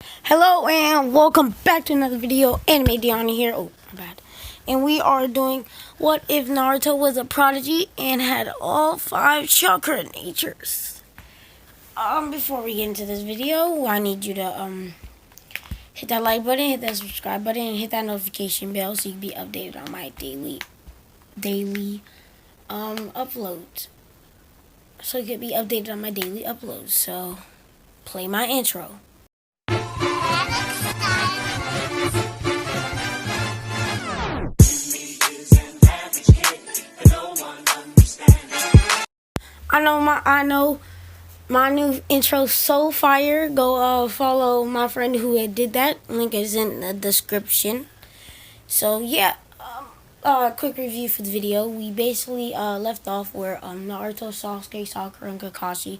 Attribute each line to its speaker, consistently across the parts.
Speaker 1: Hello and welcome back to another video. Anime Dion here. Oh, my bad. And we are doing what if Naruto was a prodigy and had all 5 chakra natures. Before we get into this video, I need you to hit that like button, hit that subscribe button, and hit that notification bell so you can be updated on my daily uploads. So you can be updated on my daily uploads. So play my intro. I know my new intro's so fire. Go follow my friend who had did that. Link is in the description. So yeah, quick review for the video. We basically left off where Naruto, Sasuke, Sakura, and Kakashi,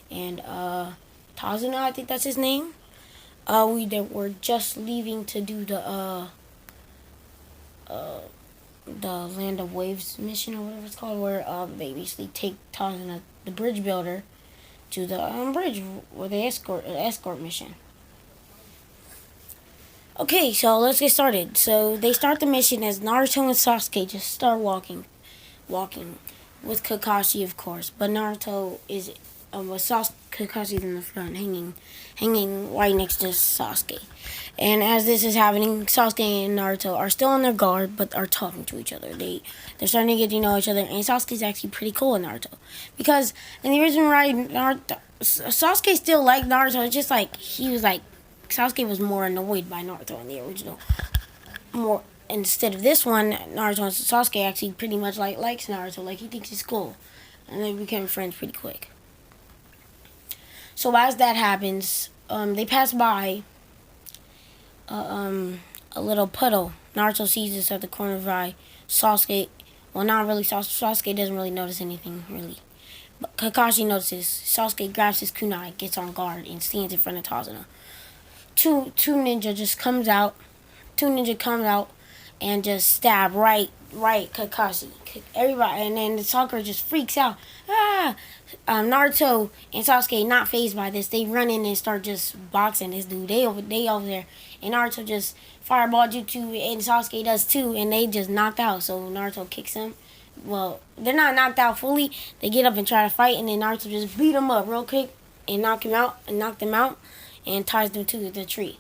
Speaker 1: and Tazuna, I think that's his name. Were just leaving to do the Land of Waves mission or whatever it's called, where they basically take Tazuna, the bridge builder, to the bridge where they escort mission. Okay, so let's get started. So they start the mission as Naruto and Sasuke just start walking with Kakashi, of course. But Naruto is with Kakashi's in the front, hanging right next to Sasuke. And as this is happening, Sasuke and Naruto are still on their guard, but are talking to each other. They're starting to get to know each other, and Sasuke's actually pretty cool with Naruto, because in the original Sasuke still liked Naruto. It's just like Sasuke was more annoyed by Naruto in the original. More instead of this one, Naruto and Sasuke actually pretty much likes Naruto. Like, he thinks he's cool, and they became friends pretty quick. So as that happens, they pass by a little puddle. Naruto sees this at the corner of his eye. Sasuke, well, not really. Sasuke doesn't really notice anything, really. But Kakashi notices. Sasuke grabs his kunai, gets on guard, and stands in front of Tazuna. Two ninja just comes out. Two ninja comes out and just stab right Kakashi. Everybody, and then Sakura just freaks out. Naruto and Sasuke not fazed by this. They run in and start just boxing this dude. They over there, and Naruto just fireball jutsu, and Sasuke does too, and they just knocked out. So Naruto kicks him. Well, they're not knocked out fully. They get up and try to fight, and then Naruto just beat him up real quick and knocked them out, and ties them to the tree.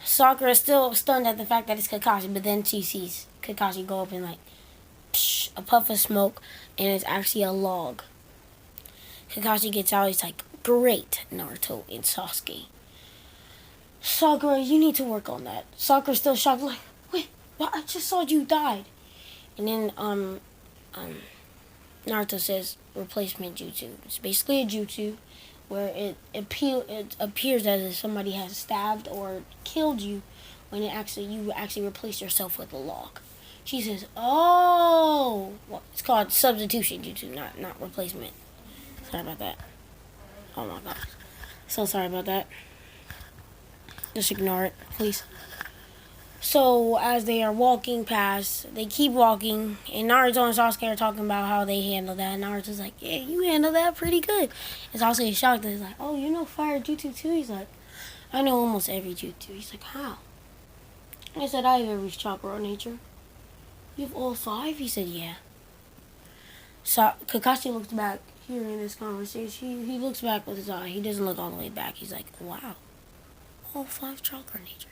Speaker 1: Sakura is still stunned at the fact that it's Kakashi, but then she sees Kakashi go up and a puff of smoke, and it's actually a log. Kakashi gets out. He's like, "Great, Naruto and Sasuke. Sakura, you need to work on that." Sakura's still shocked, like, "Wait, what? I just saw you died." And then Naruto says replacement jutsu. It's basically a jutsu where it appears as if somebody has stabbed or killed you, when you actually replace yourself with a log. She says, "Oh, well, it's called substitution jutsu, not replacement." Sorry about that. Oh my gosh, so sorry about that. Just ignore it, please. So as they are walking past, they keep walking, and Naruto and Sasuke are talking about how they handle that. And Naruto's like, "Yeah, you handle that pretty good." And Sasuke is shocked. He's like, "Oh, you know fire jutsu too?" He's like, "I know almost every jutsu." He's like, "How?" I said, "I have every chakra nature." "You have all 5?" He said, "Yeah." So Kakashi looks back, hearing this conversation. He looks back with his eye. He doesn't look all the way back. He's like, "Wow, all 5 chakra nature.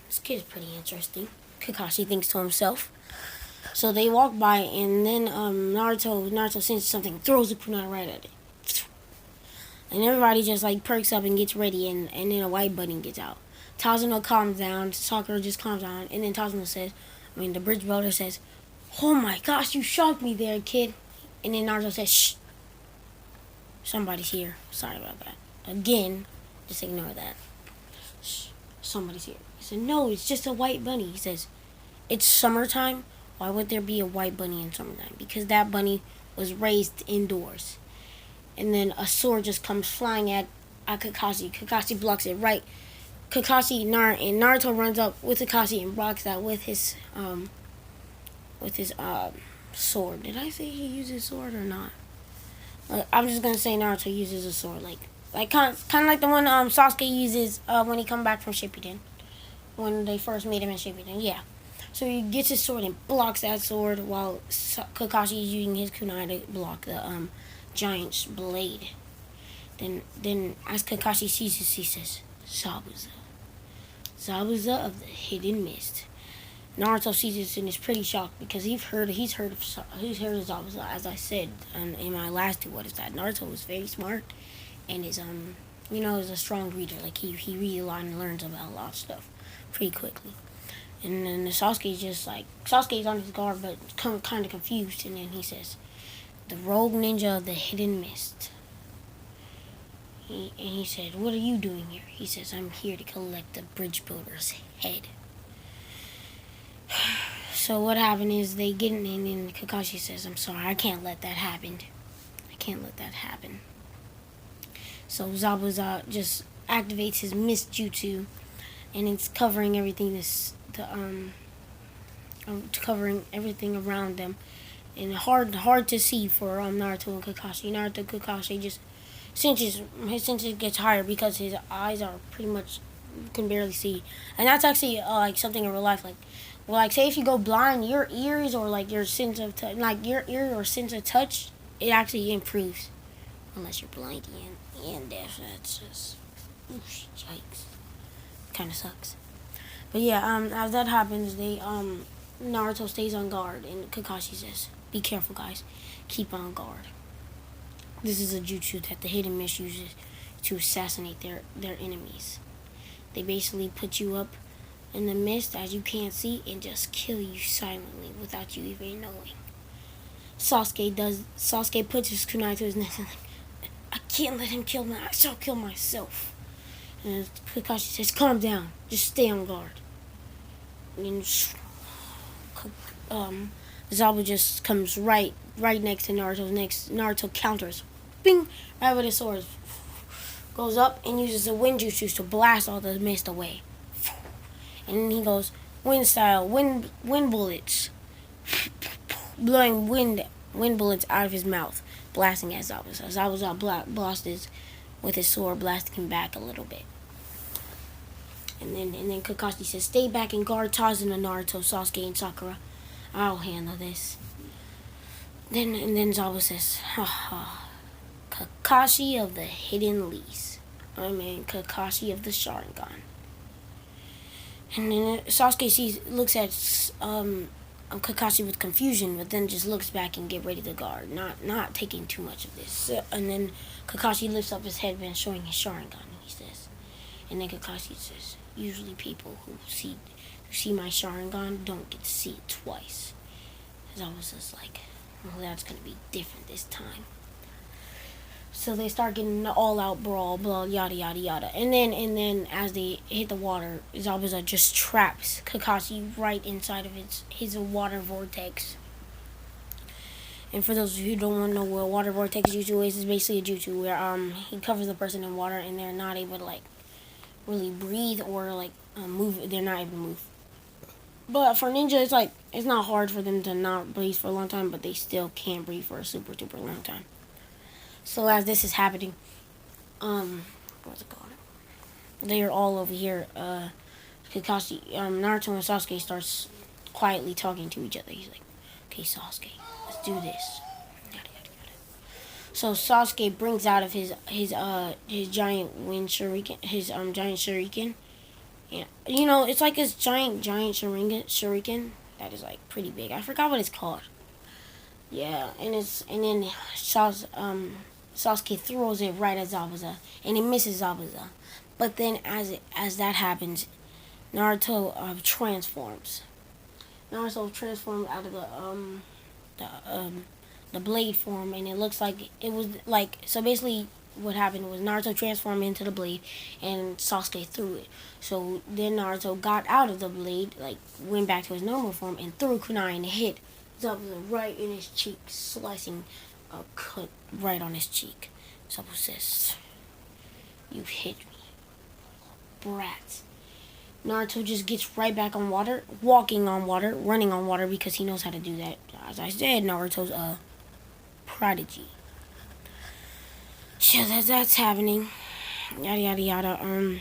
Speaker 1: This kid's pretty interesting," Kakashi thinks to himself. So they walk by, and then Naruto senses something, throws a kunai right at it. And everybody just perks up and gets ready, and then a white bunny gets out. Tazuna calms down, Sakura just calms down, and then the bridge builder says, "Oh my gosh, you shocked me there, kid." And then Naruto says, "Shh, somebody's here." Sorry about that. Again, just ignore that. "Shh, somebody's here." He said, "No, it's just a white bunny." He says, "It's summertime. Why would there be a white bunny in summertime?" "Because that bunny was raised indoors." And then a sword just comes flying at Kakashi. Kakashi blocks it right. And Naruto runs up with Kakashi and blocks that with his sword. Did I say he uses sword or not? I'm just gonna say Naruto uses a sword. like kind of like the one Sasuke uses when he come back from Shippuden, when they first made him in Shippuden. Yeah. So he gets his sword and blocks that sword while Kakashi is using his kunai to block the giant's blade. Then as Kakashi sees this, he says, Zabuza. Zabuza of the Hidden Mist. Naruto sees this and is pretty shocked because he's heard of Zabuza. As I said in my last two, what is that? Naruto was very smart and is is a strong reader. Like he reads a lot and learns about a lot of stuff pretty quickly. And then Sasuke's on his guard but kind of confused, and then he says, the rogue ninja of the Hidden Mist. He said, what are you doing here? He says, I'm here to collect the bridge builder's head. So what happened is they get in, and Kakashi says, I'm sorry, I can't let that happen. So Zabuza just activates his mist jutsu, and it's covering everything covering everything around them, and hard to see for Naruto and Kakashi. Kakashi just his senses gets higher because his eyes are pretty much can barely see, and that's actually like something in real life. Like say if you go blind, your ears or like your sense of your ear or sense of touch, it actually improves, unless you're blind and deaf. That's just yikes. Kind of sucks. But yeah, as that happens, Naruto stays on guard, and Kakashi says, "Be careful, guys. Keep on guard. This is a jutsu that the Hidden Mist uses to assassinate their enemies. They basically put you up in the mist as you can't see and just kill you silently without you even knowing." Sasuke puts his kunai to his neck and I can't let him kill me. I shall kill myself. And Kakashi says, "Calm down. Just stay on guard." And Zabu just comes right next to Naruto's next. Naruto counters, bing, right with his sword. Goes up and uses the wind jutsu to blast all the mist away. And then he goes wind style, wind bullets, blowing wind bullets out of his mouth, blasting at Zabuza. Zabuza blasts with his sword, blasting him back a little bit. And then Kakashi says, "Stay back and guard Tazen and Naruto, Sasuke, and Sakura. I'll handle this." Then Zabu says, Kakashi of the Hidden Lease. Kakashi of the Sharingan. And then Sasuke looks at Kakashi with confusion, but then just looks back and get ready to guard, not taking too much of this. And then Kakashi lifts up his headband, showing his Sharingan, and he says, and then Kakashi says, "Usually people who see my Sharingan don't get to see it twice." Zabuza was like, well, that's gonna be different this time. So they start getting an all-out brawl, blah, yada yada yada, and then as they hit the water, Zabuza just traps Kakashi right inside of his water vortex. And for those of you who don't want to know what water vortex jutsu is, it's basically a jutsu where he covers the person in water and they're not able to like really breathe or like move. They're not able to move. But for ninja, it's not hard for them to not breathe for a long time, but they still can't breathe for a super long time. So as this is happening, what's it called? They are all over here. Kakashi, Naruto and Sasuke starts quietly talking to each other. He's like, "Okay, Sasuke, let's do this." Yada yada yada. So Sasuke brings out of his giant wind shuriken, his giant shuriken. Yeah, it's like this giant shuriken that is like pretty big. I forgot what it's called. Yeah, and then Sasuke throws it right at Zabuza, and it misses Zabuza. But then as that happens, Naruto transforms. Naruto transformed out of the blade form, and it looks like it was like, so basically what happened was Naruto transformed into the blade and Sasuke threw it. So then Naruto got out of the blade, like went back to his normal form and threw kunai and hit Zabuza right in his cheek, slicing a cut right on his cheek. Zabuza says, "You hit me, brat." Naruto just gets right back on water, walking on water, running on water, because he knows how to do that. As I said, Naruto's a prodigy. So that's happening. yada yada yada.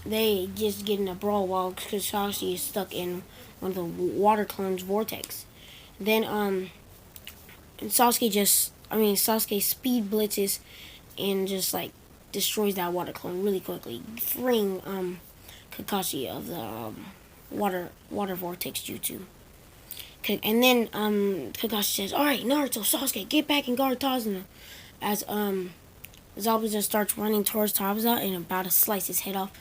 Speaker 1: They just get in a brawl while Kakashi is stuck in one of the water clone's vortex. Then Sasuke speed blitzes and just like destroys that water clone really quickly, freeing Kakashi of the water vortex jutsu. And then Kakashi says, "All right, Naruto, Sasuke, get back and guard Tazuna." As Zabuza starts running towards Tabza and about to slice his head off,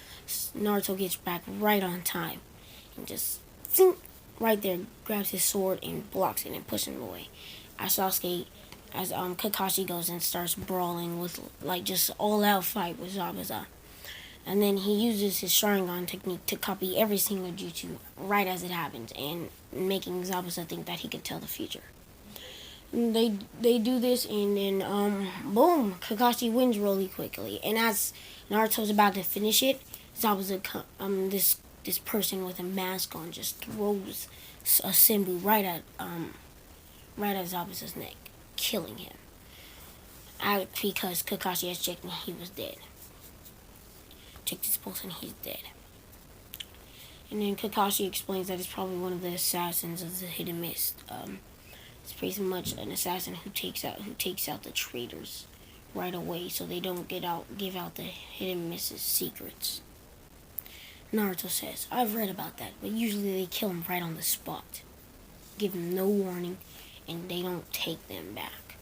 Speaker 1: Naruto gets back right on time and just right there grabs his sword and blocks it and pushes him away. As Kakashi goes and starts brawling with like just all out fight with Zabuza. And then he uses his Sharingan technique to copy every single jutsu right as it happens, and making Zabuza think that he could tell the future. And they do this, and then boom, Kakashi wins really quickly. And as Naruto's about to finish it, Zabuza this person with a mask on just throws a Senbu right at Zabuza's neck, killing him. Because Kakashi has checked and he was dead. Checked his pulse and he's dead. And then Kakashi explains that it's probably one of the assassins of the Hidden Mist. It's pretty much an assassin who takes out the traitors right away, so they don't give out the Hidden Mist's secrets. Naruto says, "I've read about that, but usually they kill him right on the spot, give him no warning, and they don't take them back."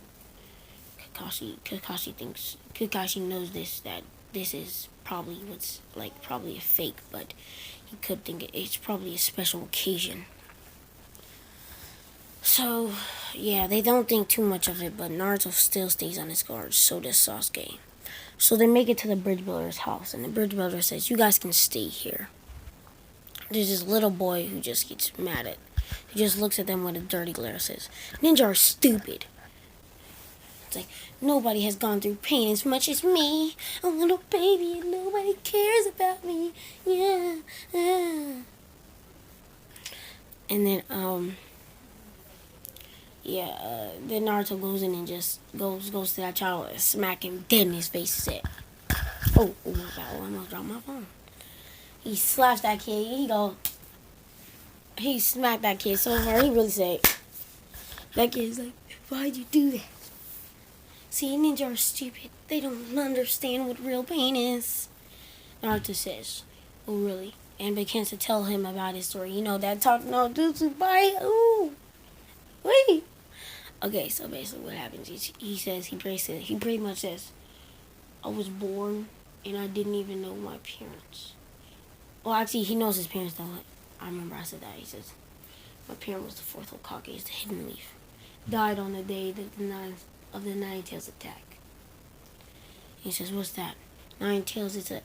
Speaker 1: Kakashi knows that this is probably a fake, but he could think it's probably a special occasion. So, yeah, they don't think too much of it, but Naruto still stays on his guard. So does Sasuke. So they make it to the bridge builder's house, and the bridge builder says, "You guys can stay here." There's this little boy who just gets mad at. He just looks at them with a dirty glare and says, "Ninja are stupid." It's like, nobody has gone through pain as much as me. I'm a little baby and nobody cares about me. Yeah. And then, then Naruto goes in and just goes to that child and smack him dead in his face and said, oh my god, I almost dropped my phone. He slaps that kid, he smacked that kid so hard, he really said, that kid's like, "Why'd you do that?" See, ninja are stupid. They don't understand what real pain is. Naruto says, "Oh, really?" And begins to tell him about his story. You know, that talk no jutsu bye. Ooh. Wait. Okay, so basically what happens is he pretty much says, "I was born and I didn't even know my parents." Well, actually, he knows his parents though. I remember I said that. He says, "My parent was the fourth Hokage, the Hidden Leaf. Died on the day of the Nine Tails attack." He says, "What's that?" Nine Tails is a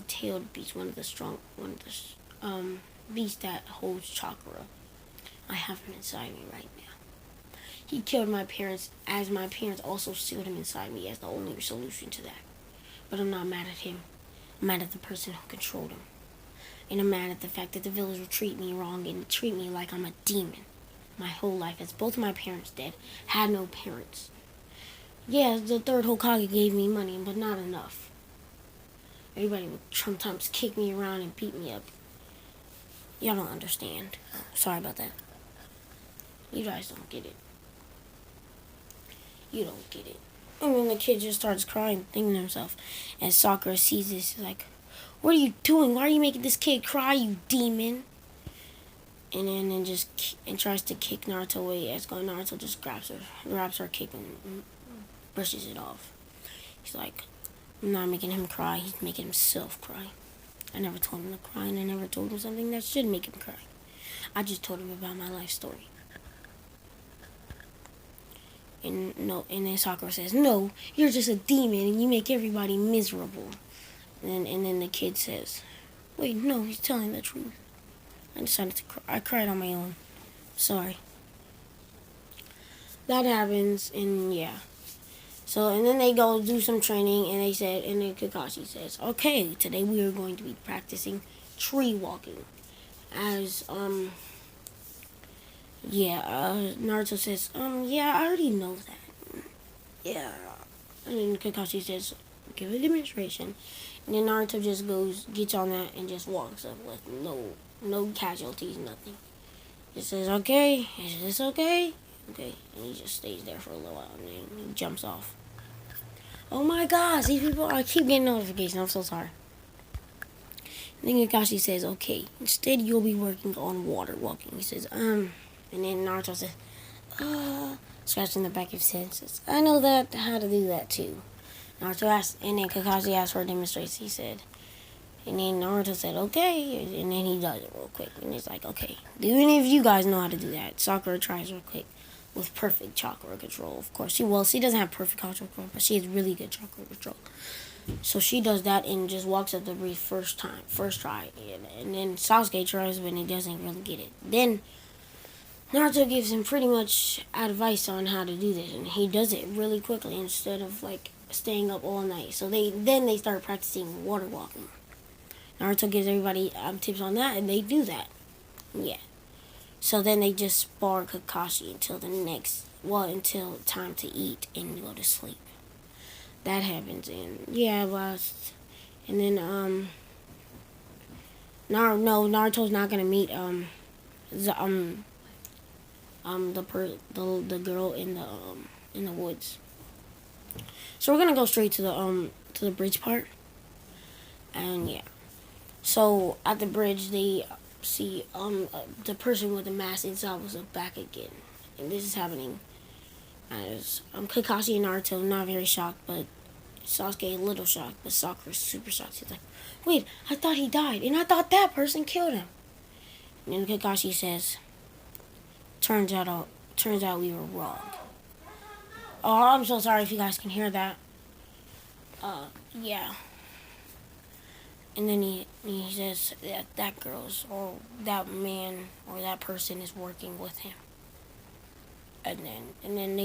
Speaker 1: tailed beast, one of the beasts that holds chakra. I have him inside me right now. He killed my parents, as my parents also sealed him inside me as the only solution to that. But I'm not mad at him. I'm mad at the person who controlled him. And I'm mad at the fact that the village will treat me wrong and treat me like I'm a demon. My whole life, as both my parents dead, had no parents. Yeah, the third Hokage gave me money, but not enough. Everybody would sometimes kick me around and beat me up. Y'all don't understand. Sorry about that. You guys don't get it. You don't get it." And then the kid just starts crying, thinking to himself. And Sakura sees this, he's like, "What are you doing? Why are you making this kid cry, you demon?" And then tries to kick Naruto away. As Naruto just grabs her cape and brushes it off. He's like, "I'm not making him cry. He's making himself cry. I never told him to cry, and I never told him something that should make him cry. I just told him about my life story." And then Sakura says, "No, you're just a demon, and you make everybody miserable." And then the kid says, "Wait, no, he's telling the truth. I decided to cry. I cried on my own. Sorry." That happens, and yeah. So, and then they go do some training, and then Kakashi says, "Okay, today we are going to be practicing tree walking." As, Naruto says, "Yeah, I already know that." Yeah. And then Kakashi says, give a demonstration. And then Naruto just gets on that, and just walks up with no casualties, nothing. Just says, okay, is this okay? Okay, and he just stays there for a little while, and then he jumps off. Oh my gosh, these people, I keep getting notifications, I'm so sorry. And then Kakashi says, okay, instead you'll be working on water walking. He says, and then Naruto says, scratching the back of his head, says, I know how to do that too. Naruto asked, and then Kakashi asked for a demonstration, he said. And then Naruto said, okay, and then he does it real quick. And he's like, okay, do any of you guys know how to do that? Sakura tries real quick with perfect chakra control. Of course, she doesn't have perfect chakra control, but she has really good chakra control. So she does that and just walks up the bridge first try. And then Sasuke tries, but he doesn't really get it. Then Naruto gives him pretty much advice on how to do this, and he does it really quickly instead of like staying up all night. So they start practicing water walking. Naruto gives everybody tips on that, and they do that. Yeah. So then they just spar Kakashi until time to eat and go to sleep. That happens, and yeah, and then Naruto's not gonna meet the girl in the woods. So we're gonna go straight to the bridge part, and yeah. So at the bridge, they see the person with the mask inside was back again, and this is happening as Kakashi and Naruto not very shocked, but Sasuke a little shocked, but Sakura's super shocked. She's like, "Wait, I thought he died, and I thought that person killed him." And then Kakashi says, "Turns out we were wrong." Oh, I'm so sorry if you guys can hear that. Yeah. And then he says that girl's or that man or that person is working with him. And then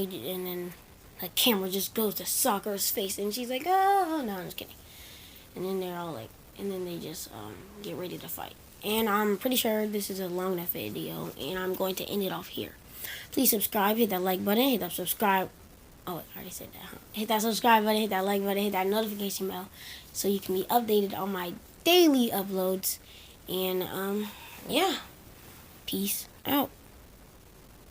Speaker 1: the camera just goes to Sakura's face, and she's like, "Oh no, I'm just kidding." And then they're all like, and then they just get ready to fight. And I'm pretty sure this is a long enough video, and I'm going to end it off here. Please subscribe, hit that like button, hit that subscribe. Oh, I already said that. Huh? Hit that subscribe button, hit that like button, hit that notification bell, so you can be updated on my daily uploads. And yeah, peace out.